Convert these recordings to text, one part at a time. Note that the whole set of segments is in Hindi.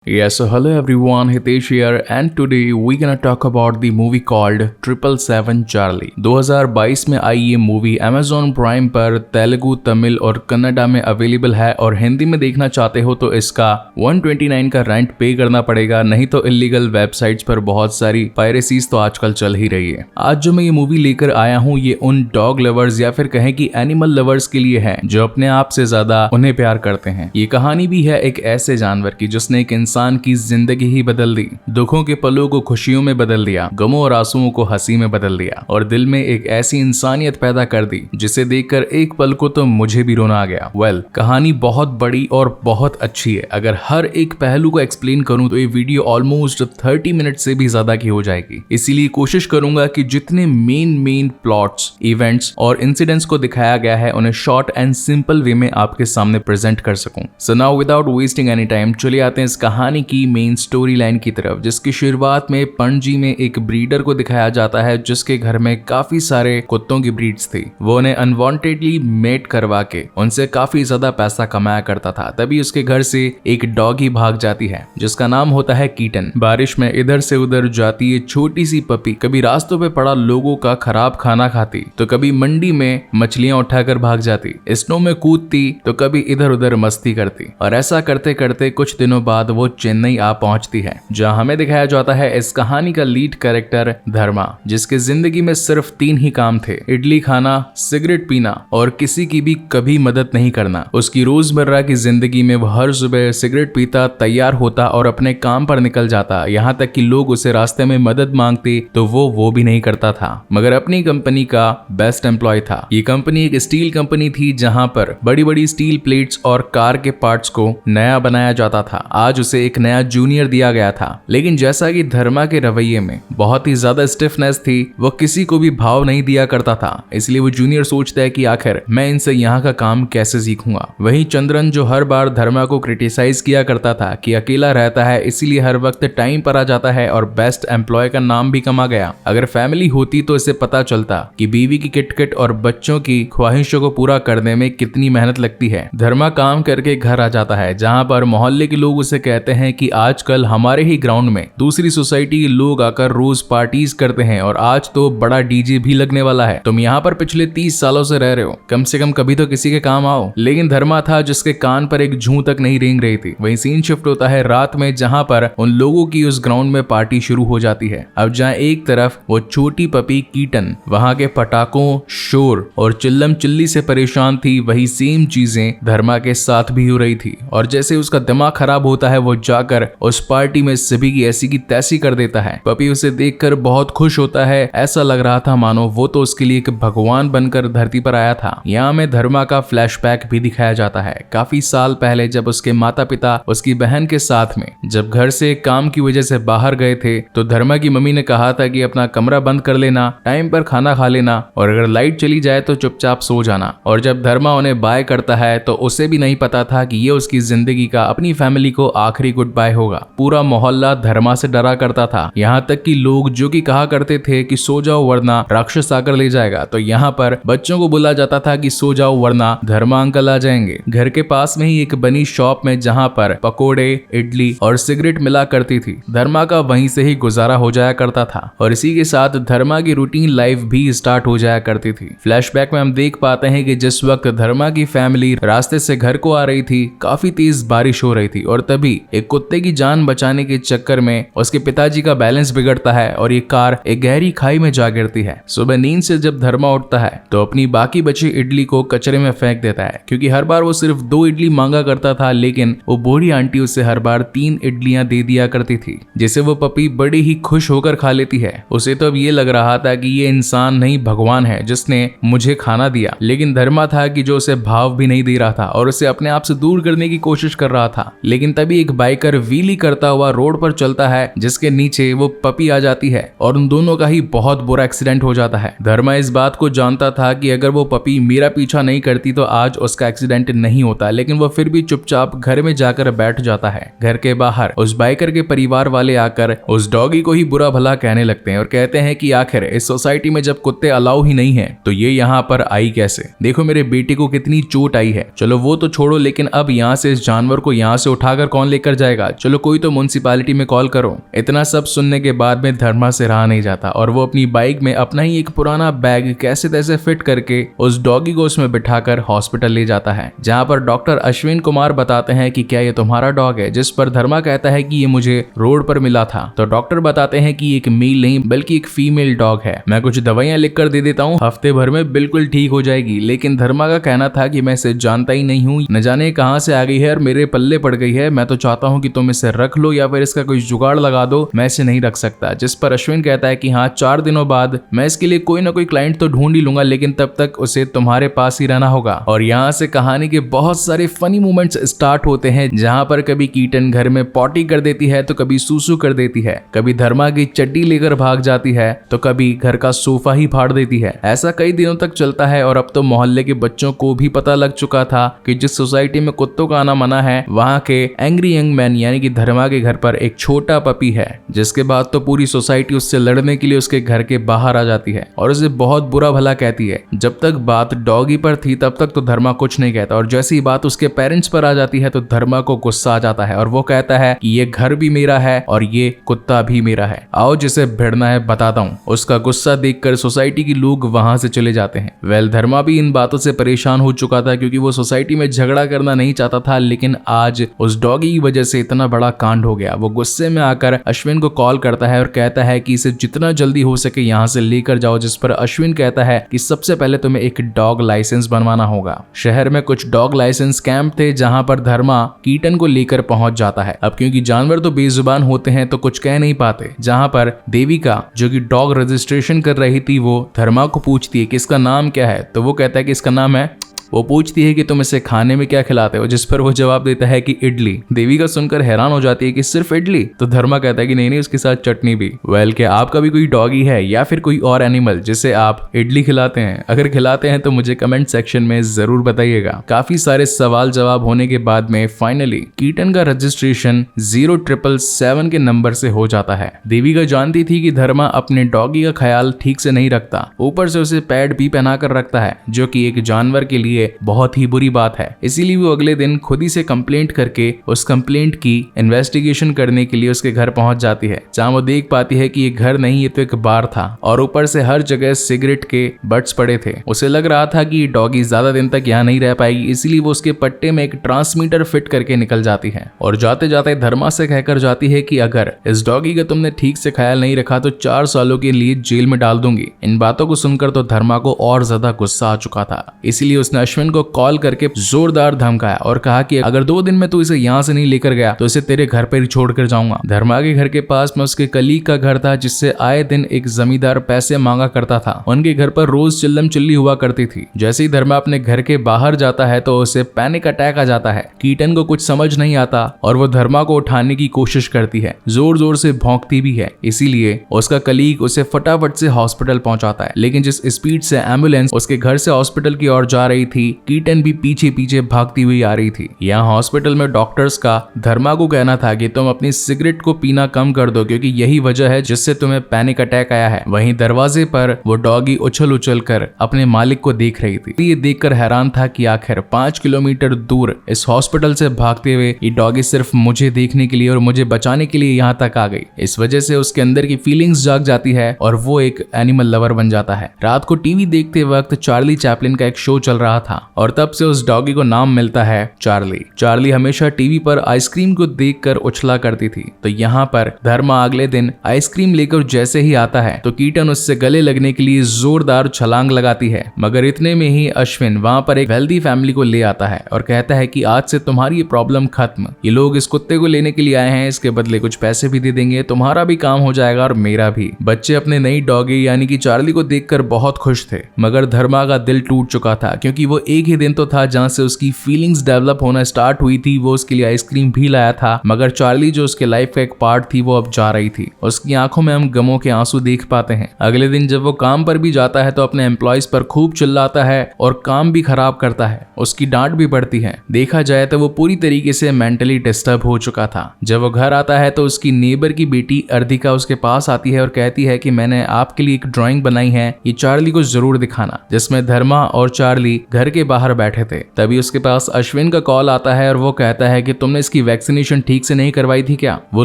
Yes, so hello everyone, Hitesh here and today we gonna talk about the movie called 777 Charlie। 2022 में आई ये मूवी Amazon प्राइम पर तेलुगु, तमिल और कन्नडा में अवेलेबल है और हिंदी में देखना चाहते हो तो इसका 129 का रेंट पे करना पड़ेगा, नहीं तो इलीगल वेबसाइट्स पर बहुत सारी पायरेसीज तो आजकल चल ही रही है। आज जो मैं ये मूवी लेकर आया हूँ ये उन डॉग लवर्स या फिर कहें कि एनिमल लवर्स के लिए है जो अपने आप से ज्यादा उन्हें प्यार करते हैं। ये कहानी भी है एक ऐसे जानवर की जिसने एक इंसान की जिंदगी ही बदल दी, दुखों के पलों को खुशियों में बदल दिया, गमों और आंसुओं को हंसी में बदल दिया और दिल में एक ऐसी इंसानियत पैदा कर दी जिसे देखकर एक पल को तो मुझे भी रोना आ गया। कहानी बहुत बड़ी और बहुत अच्छी है। अगर हर एक पहलू को एक्सप्लेन करूं तो ये वीडियो ऑलमोस्ट 30 मिनट से भी ज्यादा की हो जाएगी, इसीलिए कोशिश करूंगा कि जितने मेन प्लॉट्स, इवेंट्स और इंसिडेंट्स को दिखाया गया है उन्हें शॉर्ट एंड सिंपल वे में आपके सामने प्रेजेंट कर सकूं। So now without wasting any time चलिए आते हैं इस कहानी की मेन स्टोरी लाइन की तरफ, जिसकी शुरुआत में पणजी में एक ब्रीडर को दिखाया जाता है जिसके घर में काफी सारे कुत्तों की ब्रीड्स थी। वो उन्हें अनवांटेडली मेट करवा के उनसे काफी ज्यादा पैसा कमाया करता था। तभी उसके घर से एक डॉगी भाग जाती है जिसका नाम होता है कीटन। बारिश में इधर से उधर जाती ये छोटी सी पपी कभी रास्तों पे पड़ा लोगों का खराब खाना खाती तो कभी मंडी में मछलियां उठाकर भाग जाती, स्नो में कूदती तो कभी इधर उधर मस्ती करती और ऐसा करते करते कुछ दिनों बाद वो चेन्नई आ पहुंचती है, जहां हमें दिखाया जाता है इस कहानी का लीड कैरेक्टर धर्मा, जिसके जिंदगी में सिर्फ 3 ही काम थे: इडली खाना, सिगरेट पीना और किसी की भी कभी मदद नहीं करना। उसकी रोजमर्रा की जिंदगी में वो हर सुबह सिगरेट पीता, तैयार होता और अपने काम पर निकल जाता, यहाँ तक कि लोग उसे रास्ते में मदद मांगते तो वो भी नहीं करता था, मगर अपनी कंपनी का बेस्ट एम्प्लॉय था। ये कंपनी एक स्टील कंपनी थी जहां पर बड़ी बड़ी स्टील प्लेट्स और कार के पार्ट्स को नया बनाया जाता था। आज उसे एक नया जूनियर दिया गया था, लेकिन जैसा कि धर्मा के रवैये में बहुत ही ज्यादा स्टिफनेस थी, वो किसी को भी भाव नहीं दिया करता था। इसलिए वो जूनियर सोचता है कि आखिर मैं इनसे यहाँ का काम कैसे सीखूंगा। वहीं चंद्रन जो हर बार धर्मा को क्रिटिसाइज किया करता था कि अकेला रहता है इसलिए हर वक्त टाइम पर आ जाता है और बेस्ट एम्प्लॉय का नाम भी कमा गया। अगर फैमिली होती तो इसे पता चलता कि बीवी की किटकिट और बच्चों की ख्वाहिशों को पूरा करने में कितनी मेहनत लगती है। धर्मा काम करके घर आ जाता है जहाँ पर मोहल्ले के लोग उसे कहते हैं कि आजकल हमारे ही ग्राउंड में दूसरी सोसाइटी के लोग आकर रोज पार्टीज करते हैं और आज तो बड़ा डीजे भी लगने वाला है। तुम यहाँ पर पिछले 30 सालों से रह रहे हो, कम से कम कभी तो किसी के काम आओ। लेकिन धर्मा था जिसके कान पर एक जूं तक नहीं रेंग रही थी। वही सीन शिफ्ट होता है रात में जहाँ पर उन लोगों की उस ग्राउंड में पार्टी शुरू हो जाती है। अब जहाँ एक तरफ वो छोटी पपी कीटन वहां के पटाखों, शोर और चिल्लम चिल्ली से परेशान थी, वही सेम चीजें धर्मा के साथ भी हो रही थी। और जैसे उसका दिमाग खराब होता है वो जाकर उस पार्टी में सभी की ऐसी की तैसी कर देता है। पपी उसे देखकर बहुत खुश होता है, ऐसा लग रहा था मानो वो तो उसके लिए एक भगवान बनकर धरती पर आया था। यहाँ में धर्मा का फ्लैशबैक भी दिखाया जाता है काफी साल पहले, जब उसके माता पिता उसकी बहन के साथ में जब घर से काम की वजह से बाहर गए थे तो धर्मा की मम्मी ने कहा था कि अपना कमरा बंद कर लेना, टाइम पर खाना खा लेना और अगर लाइट चली जाए तो चुपचाप सो जाना। और जब धर्मा उन्हें बाय करता है तो उसे भी नहीं पता था कि ये उसकी जिंदगी का, अपनी फैमिली को आखिरी गुड बाय होगा। पूरा मोहल्ला धर्मा से डरा करता था, यहाँ तक कि लोग जो कि कहा करते थे कि सो जाओ वरना राक्षस आकर ले जाएगा, तो यहाँ पर बच्चों को बोला जाता था कि सो जाओ वरना धर्मा अंकल आ जाएंगे। घर के पास में ही एक बनी शॉप में जहाँ पर पकोड़े, इडली और सिगरेट मिला करती थी, धर्मा का वहीं से ही गुजारा हो जाया करता था और इसी के साथ धर्मा की रूटीन लाइफ भी स्टार्ट हो जाया करती थी। फ्लैशबैक में हम देख पाते हैं कि जिस वक्त धर्मा की फैमिली रास्ते से घर को आ रही थी, काफी तेज बारिश हो रही थी और तभी एक कुत्ते की जान बचाने के चक्कर में उसके पिताजी का बैलेंस बिगड़ता है और ये कार एक गहरी खाई में जा गिरती है। सुबह नींद से जब धर्मा उठता है तो अपनी बाकी बची इडली को कचरे में फेंक देता है, क्योंकि हर बार वो सिर्फ 2 इडली मांगा करता था, लेकिन वो बूढ़ी आंटी उसे हर बार 3 इडलियां दे दिया करती थी, जिसे वो पपी बड़ी ही खुश होकर खा लेती है। उसे तो अब ये लग रहा था कि ये इंसान नहीं भगवान है जिसने मुझे खाना दिया, लेकिन धर्मा था कि जो उसे भाव भी नहीं दे रहा था और उसे अपने आप से दूर करने की कोशिश कर रहा था। लेकिन तभी एक बाइकर व्हीली करता हुआ रोड पर चलता है जिसके नीचे वो पपी आ जाती है और उन दोनों का ही बहुत बुरा एक्सीडेंट हो जाता है। धर्मा इस बात को जानता था कि अगर वो पपी मेरा पीछा नहीं करती तो आज उसका एक्सीडेंट नहीं होता, लेकिन वो फिर भी चुपचाप घर में जाकर बैठ जाता है। घर के बाहर उस बाइकर के परिवार वाले आकर उस डॉगी को ही बुरा भला कहने लगते हैं और कहते हैं कि आखिर इस सोसाइटी में जब कुत्ते अलाउ ही नहीं है तो ये यहाँ पर आई कैसे? देखो मेरे बेटे को कितनी चोट आई है। चलो वो तो छोड़ो, लेकिन अब यहाँ से इस जानवर को यहाँ से उठाकर कौन लेकर लेकर जाएगा, चलो कोई तो म्युनिसिपैलिटी में कॉल करो। इतना सब सुनने के बाद में धर्मा से रहा नहीं जाता और वो अपनी बाइक में अपना ही एक पुराना बैग कैसे तैसे फिट करके उस डॉगी को उसमें बिठाकर हॉस्पिटल ले जाता है, जहाँ पर डॉक्टर अश्विन कुमार बताते हैं कि क्या ये तुम्हारा डॉग है, जिस पर धर्मा कहता है कि ये मुझे रोड पर मिला था। तो डॉक्टर बताते हैं कि एक मेल नहीं बल्कि एक फीमेल डॉग है, मैं कुछ दवाइयां लिखकर दे देता हूँ, हफ्ते भर में बिल्कुल ठीक हो जाएगी। लेकिन धर्मा का कहना था कि मैं इसे जानता ही नहीं हूँ, न जाने कहां से आ गई है और मेरे पल्ले पड़ गई है, मैं तो चाहता हूँ कि तुम इसे रख लो या फिर इसका कोई जुगाड़ लगा दो, मैं इसे नहीं रख सकता। जिस पर अश्विन कहता है कि हाँ 4 दिनों बाद मैं इसके लिए कोई ना कोई क्लाइंट तो ढूंढ ही लूंगा, लेकिन तब तक उसे तुम्हारे पास ही रहना होगा। और यहाँ से कहानी के बहुत सारे फनी मोमेंट्स स्टार्ट होते हैं, जहाँ पर कभी कीटन घर में पॉटी कर देती है तो कभी सूसू कर देती है, कभी धर्मा की चड्डी लेकर भाग जाती है तो कभी घर का सोफा ही फाड़ देती है। ऐसा कई दिनों तक चलता है और अब तो मोहल्ले के बच्चों को भी पता लग चुका था कि जिस सोसाइटी में कुत्तों का आना मना है वहाँ के एंग्री यंग मैन यानी कि धर्मा के घर पर एक छोटा पपी है, जिसके बाद तो पूरी सोसाइटी उससे लड़ने के लिए उसके घर के बाहर आ जाती है और उसे बहुत बुरा भला कहती है। जब तक बात डॉगी पर थी तब तक तो धर्मा कुछ नहीं कहता और जैसे ही बात उसके पेरेंट्स पर आ जाती है तो धर्मा को गुस्सा आ जाता है और वो कहता है कि ये घर भी मेरा है और ये कुत्ता भी मेरा है, आओ जिसे भिड़ना है बताता हूँ। उसका गुस्सा देखकर सोसाइटी के लोग वहां से चले जाते हैं। धर्मा भी इन बातों से परेशान हो चुका था क्योंकि वो सोसाइटी में झगड़ा करना नहीं चाहता था, लेकिन आज उस डॉगी की वजह से इतना बड़ा कांड हो गया। वो गुस्से में आकर अश्विन को कॉल करता है और कहता है कि इसे जितना जल्दी हो सके यहाँ से लेकर जाओ, जिस पर अश्विन कहता है कि सबसे पहले तुम्हें एक डॉग लाइसेंस बनवाना होगा। शहर में कुछ डॉग लाइसेंस कैंप थे जहां पर धर्मा कीटन को लेकर पहुंच जाता है। अब क्योंकि जानवर तो बेजुबान होते हैं तो कुछ कह नहीं पाते, जहां पर देविका जो कि डॉग रजिस्ट्रेशन कर रही थी वो धर्मा को पूछती है कि इसका नाम क्या है, तो वो कहता है कि इसका नाम है, वो पूछती है कि तुम इसे खाने में क्या खिलाते हो, जिस पर वो जवाब देता है कि इडली। देविका सुनकर हैरान हो जाती है कि सिर्फ इडली, तो धर्मा कहता है कि नहीं उसके साथ चटनी भी। क्या आपका भी कोई डॉगी है या फिर कोई और एनिमल जिसे आप इडली खिलाते हैं? अगर खिलाते हैं तो मुझे कमेंट सेक्शन में जरूर बताइएगा। काफी सारे सवाल जवाब होने के बाद में फाइनली कीटन का रजिस्ट्रेशन 0777 के नंबर से हो जाता है। देविका जानती थी कि धर्मा अपने डॉगी का ख्याल ठीक से नहीं रखता, ऊपर से उसे पैड भी पहना कर रखता है, जो कि एक जानवर के लिए बहुत ही बुरी बात है। इसीलिए वो अगले दिन खुद ही से कंप्लेंट करके उस कंप्लेंट की इन्वेस्टिगेशन करने के लिए उसके घर पहुंच जाती है, जहां वो देख पाती है कि ये घर नहीं, ये तो एक बार था और ऊपर से हर जगह सिगरेट के बट्स पड़े थे। उसे लग रहा था कि डॉगी ज्यादा दिन तक यहाँ नहीं रह पाएगी, इसीलिए वो उसके पट्टे में एक ट्रांसमीटर फिट करके निकल जाती है और जाते जाते धर्मा से कहकर जाती है कि अगर इस डॉगी का तुमने ठीक से ख्याल नहीं रखा तो 4 सालों के लिए जेल में डाल दूंगी। इन बातों को सुनकर तो धर्मा को और ज्यादा गुस्सा आ चुका था, इसीलिए उसने अश्विन को कॉल करके जोरदार धमकाया और कहा कि अगर 2 दिन में तू इसे यहाँ से नहीं लेकर गया तो इसे तेरे घर पर ही छोड़ कर जाऊंगा। धर्मा के घर के पास में उसके कलीग का घर था, जिससे आए दिन एक जमींदार पैसे मांगा करता था। उनके घर पर रोज चिल्लम चिल्ली हुआ करती थी। जैसे ही धर्मा अपने घर के बाहर जाता है तो उसे पैनिक अटैक आ जाता है। कीटन को कुछ समझ नहीं आता और वो धर्मा को उठाने की कोशिश करती है, जोर जोर से भौंकती भी है, इसीलिए उसका कलीग उसे फटाफट से हॉस्पिटल पहुंचाता है। लेकिन जिस स्पीड से एम्बुलेंस उसके घर से हॉस्पिटल की ओर जा रही थी, कीटन भी पीछे पीछे भागती हुई आ रही थी। यहाँ हॉस्पिटल में डॉक्टर्स का धर्मा को कहना था कि तुम अपनी सिगरेट को पीना कम कर दो, क्योंकि यही वजह है जिससे तुम्हें पैनिक अटैक आया है। वहीं दरवाजे पर वो डॉगी उछल उछल कर अपने मालिक को देख रही थी। ये देखकर हैरान था कि आखिर 5 किलोमीटर दूर इस हॉस्पिटल से भागते हुए ये डॉगी सिर्फ मुझे देखने के लिए और मुझे बचाने के लिए यहाँ तक आ गई। इस वजह से उसके अंदर की फीलिंग्स जाग जाती है और वो एक एनिमल लवर बन जाता है। रात को टीवी देखते वक्त चार्ली चैपलिन का एक शो चल रहा था और तब से उस डॉगी को नाम मिलता है चार्ली। चार्ली हमेशा टीवी पर आइसक्रीम को देखकर उछला करती थी। तो यहाँ पर धर्मा अगले दिन आइसक्रीम लेकर जैसे ही आता है तो कीटन उससे गले लगने के लिए जोरदार छलांग लगाती है, मगर इतने में ही अश्विन वहाँ पर एक वेल्दी फैमिली को ले आता है और कहता है कि आज से तुम्हारी ये प्रॉब्लम खत्म। ये लोग इस कुत्ते को लेने के लिए आए हैं, इसके बदले कुछ पैसे भी दे देंगे, तुम्हारा भी काम हो जाएगा और मेरा भी। बच्चे अपने नई डॉगी यानी कि चार्ली को देखकर बहुत खुश थे, मगर धर्मा का दिल टूट चुका था, क्योंकि वो एक ही दिन तो था जहाँ से उसकी फीलिंग्स डेवलप होना स्टार्ट हुई थी। वो उसके लिए आइसक्रीम भी लाया था, मगर चार्ली जो उसके लाइफ का एक पार्ट थी वो अब जा रही थी। उसकी आंखों में हम गमों के आंसू देख पाते हैं। अगले दिन जब वो काम पर भी जाता है तो अपने एम्प्लॉयज पर खूब चिल्लाता है और काम भी खराब करता है। उसकी डांट भी पड़ती है। देखा जाए तो वो पूरी तरीके से मेंटली डिस्टर्ब हो चुका था। जब वो घर आता है तो उसकी नेबर की बेटी अर्धिका उसके पास आती है और कहती है कि मैंने आपके लिए एक ड्राइंग बनाई है, ये चार्ली को जरूर दिखाना, जिसमें धर्मा और चार्ली घर घर के बाहर बैठे थे। तभी उसके पास अश्विन का कॉल आता है और वो कहता है कि तुमने इसकी वैक्सीनेशन ठीक से नहीं करवाई थी क्या? वो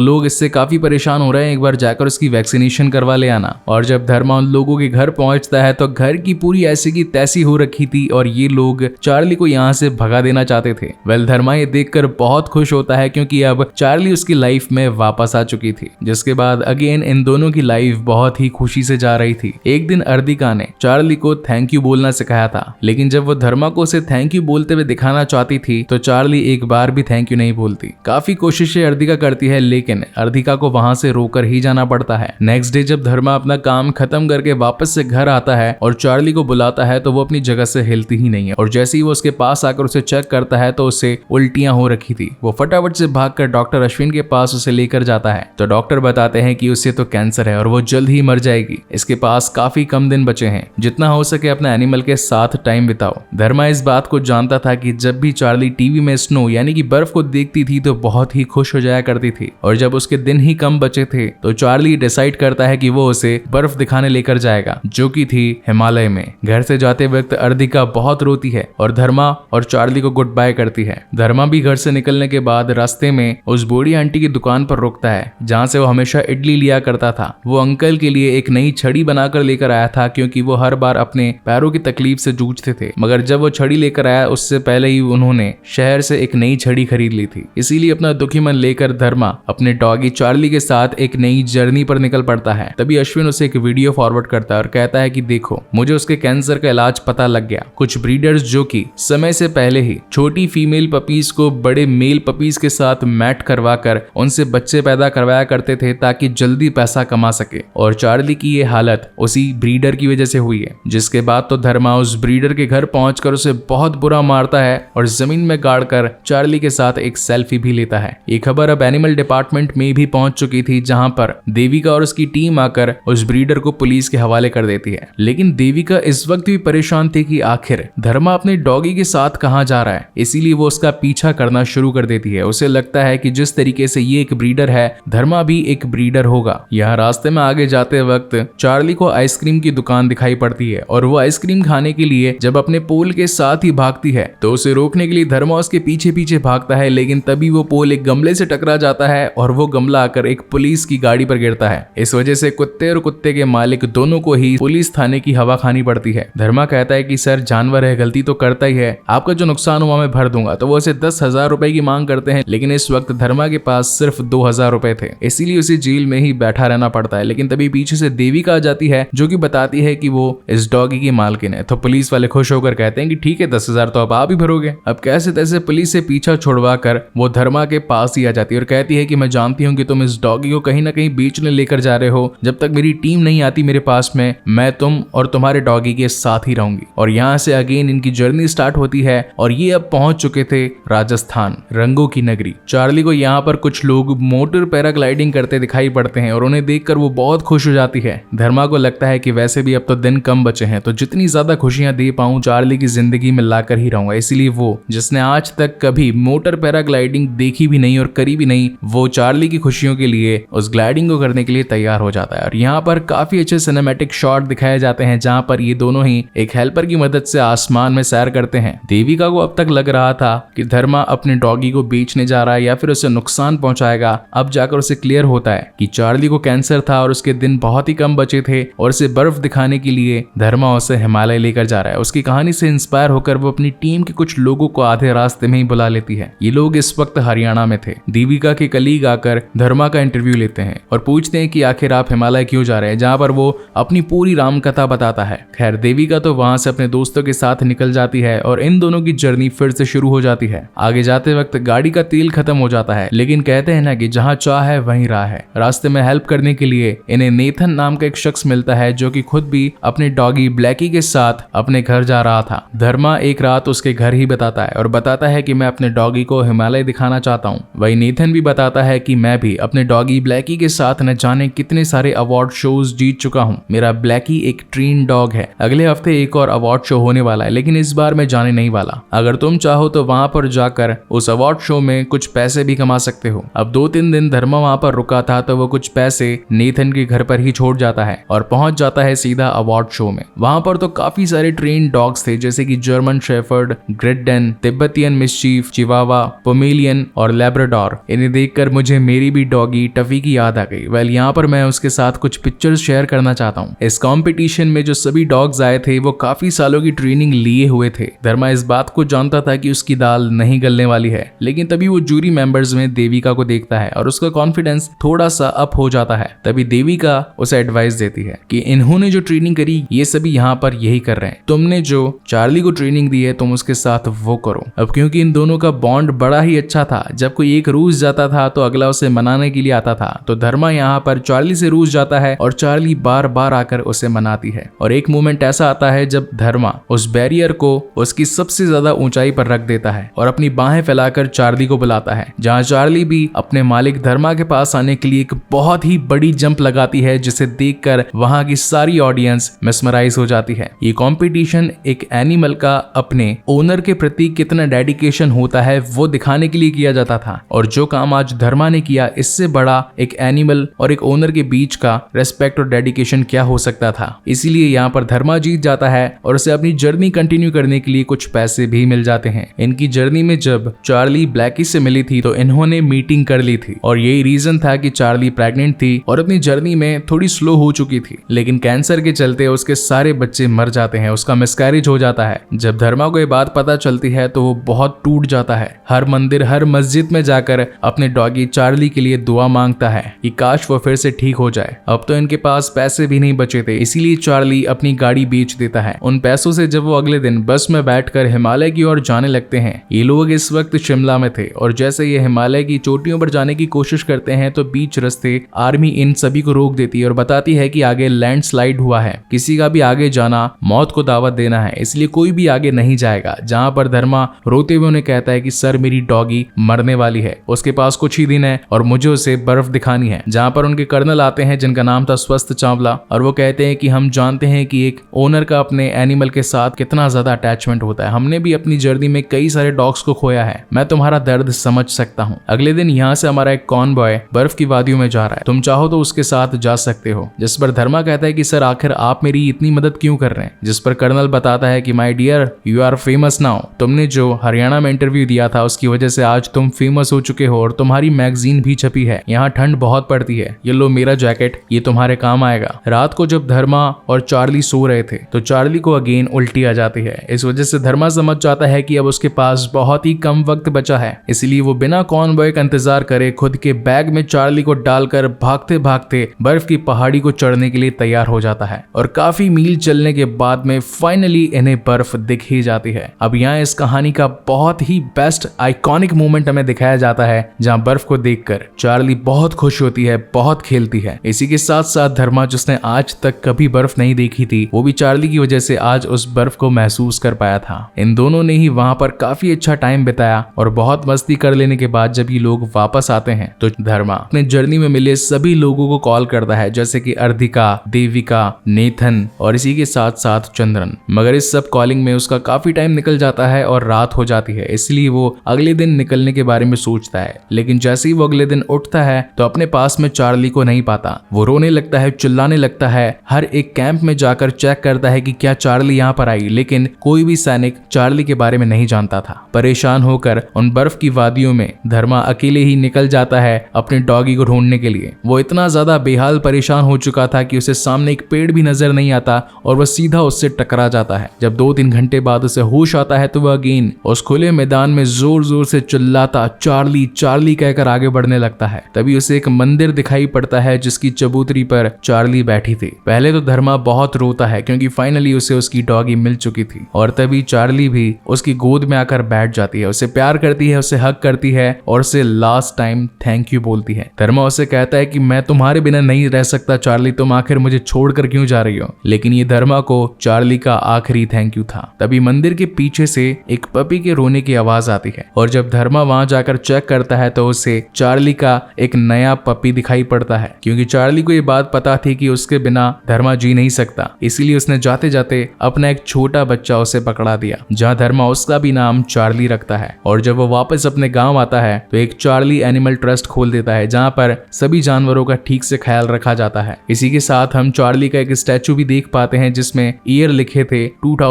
लोग इससे काफी परेशान हो रहे हैं, एक बार जाकर उसकी वैक्सीनेशन करवा ले आना। और जब धर्मा उन लोगों के घर पहुंचता है तो घर की पूरी ऐसी की तैसी हो रखी थी और ये लोग चार्ली को यहाँ से भगा देना चाहते थे। वेल, धर्मा ये देखकर बहुत खुश होता है क्योंकि अब चार्ली उसकी लाइफ में वापस आ चुकी थी। जिसके बाद अगेन इन दोनों की लाइफ बहुत ही खुशी से जा रही थी। एक दिन अर्दिका ने चार्ली को थैंक यू बोलना सिखाया था, लेकिन जब वो धर्मा को उसे थैंक यू बोलते हुए दिखाना चाहती थी तो चार्ली एक बार भी थैंक यू नहीं बोलती। काफी कोशिशें अर्दिका करती है लेकिन अर्दिका को वहां से रोकर ही जाना पड़ता है। नेक्स्ट डे जब धर्मा अपना काम खत्म करके वापस से घर आता है और चार्ली को बुलाता है तो वो अपनी जगह से हिलती ही नहीं है और जैसे ही वो उसके पास आकर उसे चेक करता है तो उसे उल्टियां हो रखी थी। वो फटाफट से भागकर डॉक्टर अश्विन के पास उसे लेकर जाता है तो डॉक्टर बताते हैं कि उसे तो कैंसर है और वो जल्द ही मर जाएगी। इसके पास काफी कम दिन बचे हैं, जितना हो सके अपने एनिमल के साथ टाइम बिताओ। धर्मा इस बात को जानता था कि जब भी चार्ली टीवी में स्नो यानी कि बर्फ को देखती थी तो बहुत ही खुश हो जाया करती थी और जब उसके दिन ही कम बचे थे तो चार्ली डिसाइड करता है कि वो उसे बर्फ दिखाने लेकर जाएगा, जो कि थी हिमालय में। घर से जाते वक्त अर्दिका बहुत रोती है और धर्मा और चार्ली को गुड बाय करती है। धर्मा भी घर से निकलने के बाद रास्ते में उस बूढ़ी आंटी की दुकान पर रुकता है जहाँ से वो हमेशा इडली लिया करता था। वो अंकल के लिए एक नई छड़ी बनाकर लेकर आया था क्योंकि वो हर बार अपने पैरों की तकलीफ से जूझते थे, मगर जब वो छड़ी लेकर आया उससे पहले ही उन्होंने शहर से एक नई छड़ी खरीद ली थी। इसीलिए अपना दुखी मन लेकर धर्मा अपने डॉगी चार्ली के साथ एक नई जर्नी पर निकल पड़ता है। तभी अश्विन उसे एक वीडियो फॉरवर्ड करता है और कहता है कि देखो, मुझे उसके कैंसर का इलाज पता लग गया। कुछ ब्रीडर्स जो कि समय से पहले ही छोटी फीमेल पपीज को बड़े मेल पपीज के साथ मैट करवाकर उनसे बच्चे पैदा करवाया करते थे ताकि जल्दी पैसा कमा सके, और चार्ली की ये हालत उसी ब्रीडर की वजह से हुई है। जिसके बाद तो धर्मा उस ब्रीडर के घर पहुंचकर उसे बहुत बुरा मारता है और जमीन में गाड़कर चार्ली के साथ एक सेल्फी भी लेता है। ये खबर अब एनिमल डिपार्टमेंट में भी पहुंच चुकी थी जहां पर देविका और उसकी टीम आकर उस ब्रीडर को पुलिस के हवाले कर देती है। लेकिन देविका इस वक्त भी परेशान थी कि आखिर धर्मा अपने डॉगी के साथ कहां जा रहा है, इसीलिए वो उसका पीछा करना शुरू कर देती है। उसे लगता है कि जिस तरीके से ये एक ब्रीडर है, धर्मा भी एक ब्रीडर होगा। यहाँ रास्ते में आगे जाते वक्त चार्ली को आइसक्रीम की दुकान दिखाई पड़ती है और वो आइसक्रीम खाने के लिए जब अपने पोल के साथ ही भागती है तो उसे रोकने के लिए धर्मा उसके पीछे पीछे भागता है, लेकिन तभी वो पोल एक गमले से टकरा जाता है और वो गमला आकर एक पुलिस की गाड़ी पर गिरता है। इस वजह से कुत्ते और कुत्ते के मालिक दोनों को ही पुलिस थाने की हवा खानी पड़ती है। धर्मा कहता है कि सर, जानवर है, गलती तो करता ही है, आपका जो नुकसान हुआ मैं भर दूंगा। तो वो उसे 10,000 रुपए की मांग करते हैं, लेकिन इस वक्त धर्मा के पास सिर्फ 2,000 रुपए थे, इसीलिए उसे जेल में ही बैठा रहना पड़ता है। लेकिन तभी पीछे से देविका आ जाती है जो कि बताती है कि वो इस डॉगी की मालकिन है। तो पुलिस वाले खुश होकर कहते हैं कि ठीक है, 10,000 तो अब आप ही भरोगे। अब कैसे तैसे पुलिस से पीछा छुड़वा कर वो धर्मा के पास ही आ जाती है और कहती है कि मैं जानती हूँ कि तुम इस डॉगी को कहीं ना कहीं बेचने लेकर जा रहे हो, जब तक मेरी टीम नहीं आती मेरे पास में, मैं तुम और तुम्हारे डॉगी के साथ ही रहूंगी। और यहाँ से अगेन इनकी जर्नी स्टार्ट होती है और ये अब पहुंच चुके थे राजस्थान, रंगों की नगरी। चार्ली को यहाँ पर कुछ लोग मोटर पैराग्लाइडिंग करते दिखाई पड़ते हैं और उन्हें देखकर वो बहुत खुश हो जाती है। धर्मा को लगता है कि वैसे भी अब तो दिन कम बचे हैं, तो जितनी ज्यादा खुशियां दे पाऊं चार्ली की जिंदगी में लाकर ही रहूंगा। इसीलिए वो, जिसने आज तक कभी मोटर पैराग्लाइडिंग देखी भी नहीं और करी भी नहीं, वो चार्ली की खुशियों के लिए उस ग्लाइडिंग को करने के लिए तैयार हो जाता है। और यहाँ पर काफी अच्छे सिनेमैटिक शॉट दिखाए जाते हैं जहाँ पर ये दोनों ही एक हेल्पर की मदद से आसमान में सैर करते हैं। देविका को अब तक लग रहा था कि धर्मा अपने डॉगी को बेचने जा रहा है या फिर उसे नुकसान पहुंचाएगा। अब जाकर उसे क्लियर होता है कि चार्ली को कैंसर था और उसके दिन बहुत ही कम बचे थे और उसे बर्फ दिखाने के लिए धर्मा उसे हिमालय लेकर जा रहा है। उसकी कहानी से इंस्पायर होकर वो अपनी टीम के कुछ लोगों को आधे रास्ते में ही बुला लेती है। ये लोग इस वक्त हरियाणा में थे। देविका के कलीग आकर धर्मा का इंटरव्यू लेते हैं और पूछते हैं कि आखिर आप हिमालय क्यों जा रहे हैं, जहाँ पर वो अपनी पूरी राम कथा बताता है। खैर, देविका तो वहां से अपने दोस्तों के साथ निकल जाती है और इन दोनों की जर्नी फिर से शुरू हो जाती है। आगे जाते वक्त गाड़ी का तेल खत्म हो जाता है, लेकिन कहते हैं ना कि जहाँ चाह है वहीं राह है। रास्ते में हेल्प करने के लिए इन्हें नेथन नाम का एक शख्स मिलता है जो कि खुद भी अपने डॉगी ब्लैकी के साथ अपने घर जा रहा था। धर्मा एक रात उसके घर ही बताता है और बताता है कि मैं अपने डॉगी को हिमालय दिखाना चाहता हूँ। वही नेथन भी बताता है कि मैं भी अपने डॉगी ब्लैकी के साथ न जाने कितने सारे अवार्ड शोज जीत चुका हूँ। मेरा ब्लैकी एक ट्रेन डॉग है। अगले हफ्ते एक और अवार्ड शो होने वाला है, लेकिन इस बार मैं जाने नहीं वाला। अगर तुम चाहो तो वहां पर जाकर उस अवार्ड शो में कुछ पैसे भी कमा सकते हो। अब 2-3 दिन धर्मा वहां पर रुका था तो वो कुछ पैसे नेथन के घर पर ही छोड़ जाता है और पहुंच जाता है सीधा अवार्ड शो में। वहां पर तो काफी सारे ट्रेन डॉग्स थे जैसे कि German shepherd, great Dane, Tibetan mischief, chihuahua, Pomeranian और लैब्राडोर। इन्हें देखकर मुझे मेरी भी डॉगी टफी की याद आ गई। वेल यहाँ पर मैं उसके साथ कुछ पिक्चर्स शेयर करना चाहता हूँ। इस कंपटीशन में जो सभी डॉग्स आए थे वो काफी सालों की ट्रेनिंग लिए हुए थे। धर्मा इस बात को जानता था कि उसकी दाल नहीं गलने वाली है, लेकिन तभी वो जूरी मेंबर्स में देविका को देखता है और उसका कॉन्फिडेंस थोड़ा सा अप हो जाता है। तभी देविका उसे एडवाइस देती है कि इन्होंने जो ट्रेनिंग करी ये सभी यहाँ पर यही कर रहे हैं। तुमने जो चार्ली को ट्रेनिंग दी है तुम उसके साथ वो करो। अब क्योंकि इन दोनों का बॉन्ड बड़ा ही अच्छा था, जब कोई एक रूस जाता था तो अगला उसे मनाने के लिए आता था। तो धर्मा यहाँ पर चार्ली से रूस जाता है और चार्ली बार बार आकर उसे मनाती है। और एक मोमेंट ऐसा आता है जब धर्मा उस बैरियर को उसकी सबसे ज्यादा ऊंचाई पर रख देता है और अपनी बाहें फैलाकर चार्ली को बुलाता है, जहाँ चार्ली भी अपने मालिक धर्मा के पास आने के लिए एक बहुत ही बड़ी जंप लगाती है, जिसे देखकर वहां की सारी ऑडियंस मेस्मराइज हो जाती है। ये कंपटीशन एक एनिमल का अपने ओनर के प्रति कितना डेडिकेशन होता है वो दिखाने के लिए किया जाता था। और जो काम आज धर्मा ने किया, इससे बड़ा एक एनिमल और एक ओनर के बीच का रेस्पेक्ट और डेडिकेशन क्या हो सकता था। इसीलिए यहाँ पर धर्मा जीत जाता है और उसे अपनी जर्नी कंटिन्यू करने के लिए कुछ पैसे भी मिल जाते हैं। इनकी जर्नी में जब चार्ली ब्लैकी से मिली थी तो इन्होंने मीटिंग कर ली थी और यही रीजन था कि चार्ली प्रेग्नेंट थी और अपनी जर्नी में थोड़ी स्लो हो चुकी थी, लेकिन कैंसर के चलते उसके सारे बच्चे मर जाते हैं, उसका मिसकैरेज हो जाता है। जब धर्मा को ये बात पता चलती है तो वो बहुत टूट जाता है। हर मंदिर हर मस्जिद में जाकर अपने डॉगी चार्ली के लिए दुआ मांगता है कि काश वो फिर से ठीक हो जाए। अब तो इनके पास पैसे भी नहीं बचे थे, इसीलिए चार्ली अपनी गाड़ी बेच देता है। उन पैसों से जब वो अगले दिन बस में बैठकर हिमालय की ओर जाने लगते हैं। ये लोग इस वक्त शिमला में थे और जैसे ये हिमालय की चोटियों पर जाने की कोशिश करते हैं तो बीच रास्ते आर्मी इन सभी को रोक देती है और बताती है कि आगे लैंडस्लाइड हुआ है, किसी का भी आगे जाना मौत को दावत देना है, इसलिए कोई भी आगे नहीं जाएगा। जहाँ पर धर्मा रोते हुए उन्हें कहता है कि सर मेरी डॉगी मरने वाली है, उसके पास कुछ ही दिन है और मुझे उसे बर्फ दिखानी है। जहाँ पर उनके कर्नल आते हैं जिनका नाम था स्वस्थ चावला और वो कहते हैं कि हम जानते हैं कि एक ओनर का अपने एनिमल के साथ कितना ज्यादा अटैचमेंट होता है, हमने भी अपनी जर्नी में कई सारे डॉग्स को खोया है, मैं तुम्हारा दर्द समझ सकता हूँ। अगले दिन यहाँ से हमारा एक कॉनबॉय बर्फ की वादियों में जा रहा है, तुम चाहो तो उसके साथ जा सकते हो। जिस पर धर्मा कहता है कि सर आखिर आप मेरी इतनी मदद क्यों कर रहे हैं। जिस पर कर्नल बताता है कि my dear you are famous now, तुमने जो हरियाणा में इंटरव्यू दिया था उसकी वजह से आज तुम फेमस हो चुके हो और तुम्हारी मैगजीन भी छपी है। यहाँ ठंड बहुत पड़ती है, ये लो मेरा जैकेट, ये तुम्हारे काम आएगा। रात को जब धर्मा और चार्ली सो रहे थे तो चार्ली को अगेन उल्टी आ जाती है। इस वजह से धर्मा समझ जाता है कि अब उसके पास बहुत ही कम वक्त बचा है, इसलिए वो बिना कॉनवॉय का इंतजार करे खुद के बैग में चार्ली को डालकर भागते भागते बर्फ की पहाड़ी को चढ़ने के लिए तैयार हो जाता है। और काफी मील चलने के बाद में फाइनली इन्हें बर्फ दिख ही जाती है। अब यहाँ इस कहानी का बहुत ही बेस्ट आइकॉनिक मोमेंट हमें दिखाया जाता है, जहाँ बर्फ को देखकर चार्ली बहुत खुश होती है, बहुत खेलती है। इसी के साथ साथ धर्मा जिसने आज तक कभी बर्फ नहीं देखी थी, वो भी चार्ली की वजह से आज उस बर्फ को महसूस कर पाया था। इन दोनों ने ही वहां पर काफी अच्छा टाइम बिताया और बहुत मस्ती कर लेने के बाद जब ये लोग वापस आते हैं तो धर्मा अपने जर्नी में मिले सभी लोगों को कॉल करता है, जैसे कि अर्धिका, देविका, नेथन और इसी के साथ साथ चंद्रन। मगर इस सब कॉलिंग में उसका काफी टाइम निकल जाता है और रात हो जाती है, इसलिए वो अगले दिन निकलने के बारे में सोचता है। लेकिन जैसे ही वो अगले दिन उठता है तो अपने पास में चार्ली को नहीं पाता। वो रोने लगता है, चिल्लाने लगता है, हर एक कैंप में जाकर चेक करता है कि क्या चार्ली यहाँ पर आई, लेकिन कोई भी सैनिक चार्ली के बारे में नहीं जानता था। परेशान होकर उन बर्फ की वादियों में धर्मा अकेले ही निकल जाता है अपने डॉगी को ढूंढने के लिए। वो इतना ज्यादा बेहाल परेशान हो चुका था कि उसे सामने एक पेड़ भी नजर नहीं आता और वह सीधा उससे टकरा जाता है। जब 2-3 घंटे बाद उसे होश आता है तो वह अगेन उस खुले मैदान में जोर जोर से चिल्लाता चार्ली चार्ली कहकर आगे बढ़ने लगता है। तभी उसे एक मंदिर दिखाई पड़ता है जिसकी चबूतरी पर चार्ली बैठी थी। पहले तो धर्मा बहुत रोता है क्योंकि फाइनली उसे उसकी डॉगी मिल चुकी थी और तभी चार्ली भी उसकी गोद में आकर बैठ जाती है, उसे प्यार करती है, उसे हग करती है और उसे लास्ट टाइम थैंक यू बोलती है। धर्मा उसे कहता है कि मैं तुम्हारे बिना नहीं रह सकता चार्ली, तुम आखिर मुझे छोड़कर क्यों जा रही हो। लेकिन ये धर्मा को चार्ली का आखिरी थैंक यू था। तभी मंदिर के पीछे से एक पपी के रोने की आवाज आती है और जब धर्मा वहां जाकर चेक करता है तो उसे चार्ली का एक नया पपी दिखाई पड़ता है। क्योंकि चार्ली को ये बात पता थी कि उसके बिना धर्मा जी नहीं सकता, इसीलिए उसने जाते जाते अपना एक छोटा बच्चा उसे पकड़ा दिया, जहाँ धर्मा उसका भी नाम चार्ली रखता है। और जब वो वापस अपने गांव आता है तो एक चार्ली एनिमल ट्रस्ट खोल देता है जहाँ पर सभी जानवरों का ठीक से ख्याल रखा जाता है। इसी के साथ हम चार्ली का एक स्टैचू भी देख पाते हैं जिसमें ईयर लिखे थे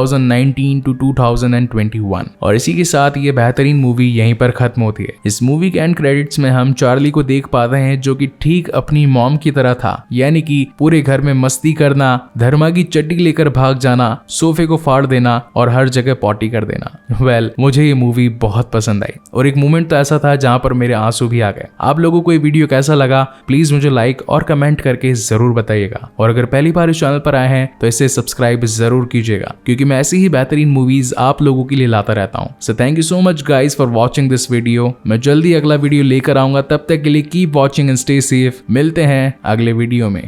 2019 टू 2021। और इसी के साथ ये बेहतरीन मूवी यहीं पर खत्म होती है। इस मूवी के एंड क्रेडिट्स में हम चार्ली को देख पाते हैं जो कि ठीक अपनी मॉम की तरह था, यानी कि पूरे घर में मस्ती करना, धर्मा की चड्डी लेकर भाग जाना, सोफे को फाड़ देना और हर जगह पॉटी कर देना। मुझे ये मूवी बहुत पसंद आई और एक मोमेंट तो ऐसा था जहां पर मेरे आंसू भी आ गए। आप लोगों को ये वीडियो कैसा लगा प्लीज मुझे लाइक और कमेंट करके जरूर बताइएगा, और अगर पहली बार इस चैनल पर आए हैं तो इसे सब्सक्राइब जरूर कीजिएगा, क्योंकि मैं ऐसी ही बेहतरीन मूवीज आप लोगों के लिए लाता रहता हूँ। So thank you so much guys for watching this video. मैं जल्दी अगला वीडियो लेकर आऊंगा, तब तक के लिए keep watching and stay safe. मिलते हैं अगले वीडियो में।